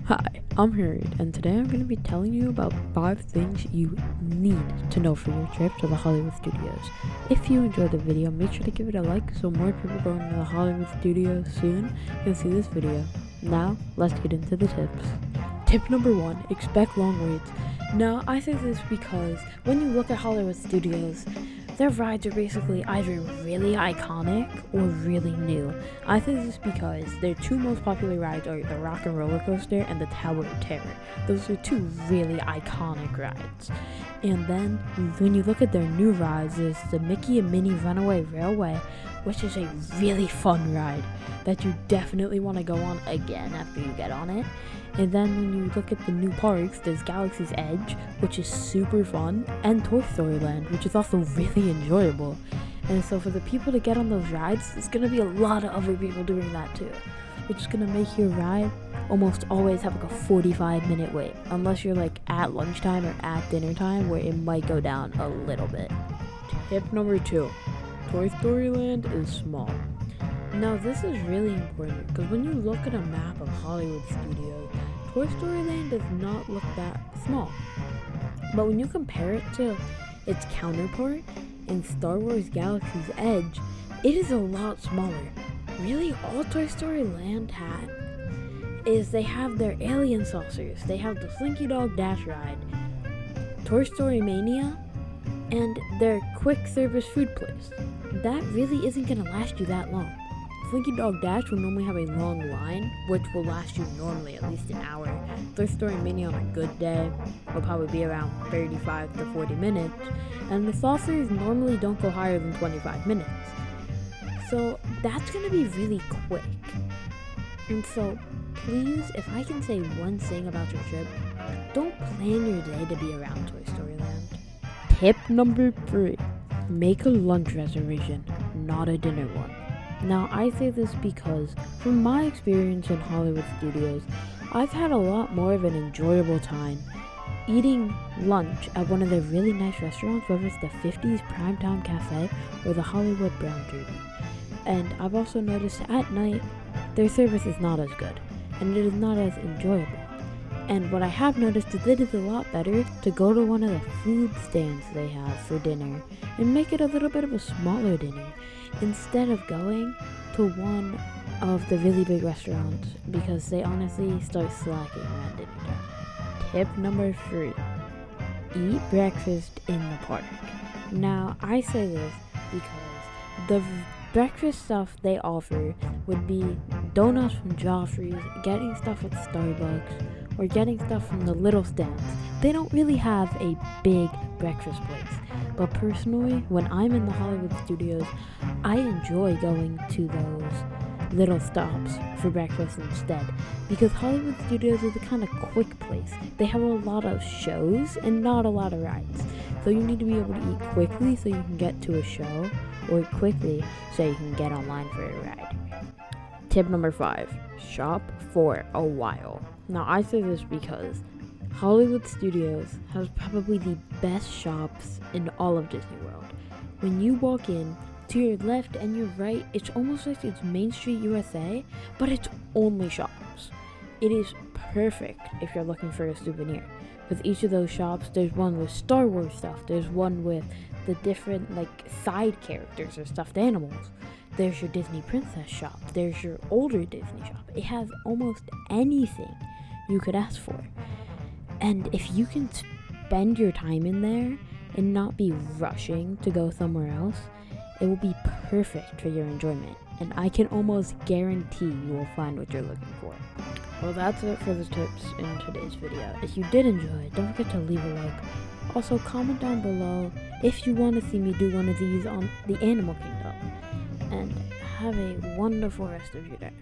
Hi, I'm Harriet, and today I'm going to be telling you about 5 things you need to know for your trip to the Hollywood Studios. If you enjoyed the video, make sure to give it a like so more people going to the Hollywood Studios soon can see this video. Now, let's get into the tips. Tip number 1, expect long waits. Now, I say this because when you look at Hollywood Studios, their rides are basically either really iconic or really new. I say this because their 2 most popular rides are the Rock and Roller Coaster and the Tower of Terror. Those are 2 really iconic rides. And then, when you look at their new rides, there's the Mickey and Minnie Runaway Railway, which is a really fun ride that you definitely want to go on again after you get on it. And then when you look at the new parks, there's Galaxy's Edge, which is super fun, and Toy Story Land, which is also really enjoyable. And so for the people to get on those rides, there's going to be a lot of other people doing that too, which is going to make your ride almost always have like a 45-minute wait, unless you're like at lunchtime or at dinner time, where it might go down a little bit. Tip number 2, Toy Story Land is small. Now this is really important because when you look at a map of Hollywood Studios, Toy Story Land does not look that small. But when you compare it to its counterpart in Star Wars Galaxy's Edge, it is a lot smaller. Really, all Toy Story Land had is they have their alien saucers, they have the Slinky Dog Dash ride, Toy Story Mania, and their quick service food place. That really isn't going to last you that long. Slinky Dog Dash will normally have a long line, which will last you normally at least an hour. Toy Story Mini on a good day will probably be around 35 to 40 minutes, and the saucers normally don't go higher than 25 minutes. So that's going to be really quick. And so please, if I can say one thing about your trip, don't plan your day to be around Toy Story Land. Tip number 3, make a lunch reservation, not a dinner one. Now, I say this because, from my experience in Hollywood Studios, I've had a lot more of an enjoyable time eating lunch at one of the really nice restaurants, whether it's the 50s Primetime Cafe or the Hollywood Brown Derby. And I've also noticed at night, their service is not as good, and it is not as enjoyable. And what I have noticed is it is a lot better to go to one of the food stands they have for dinner and make it a little bit of a smaller dinner instead of going to one of the really big restaurants, because they honestly start slacking around dinner time. Tip number 3, eat breakfast in the park. Now, I say this because the breakfast stuff they offer would be donuts from Joffrey's, getting stuff at Starbucks, or getting stuff from the little stands. They don't really have a big breakfast place. But personally, when I'm in the Hollywood Studios, I enjoy going to those little stops for breakfast instead, because Hollywood Studios is a kind of quick place. They have a lot of shows and not a lot of rides. So you need to be able to eat quickly so you can get to a show, or quickly so you can get online for a ride. Tip number 5, shop for a while. Now, I say this because Hollywood Studios has probably the best shops in all of Disney World. When you walk in, to your left and your right, it's almost like it's Main Street USA, but it's only shops. It is perfect if you're looking for a souvenir. With each of those shops, there's one with Star Wars stuff, there's one with the different side characters or stuffed animals. There's your Disney Princess shop, there's your older Disney shop. It has almost anything you could ask for. And if you can spend your time in there and not be rushing to go somewhere else, it will be perfect for your enjoyment. And I can almost guarantee you will find what you're looking for. Well, that's it for the tips in today's video. If you did enjoy it, don't forget to leave a like. Also, comment down below if you want to see me do one of these on the Animal Kingdom. And have a wonderful rest of your day.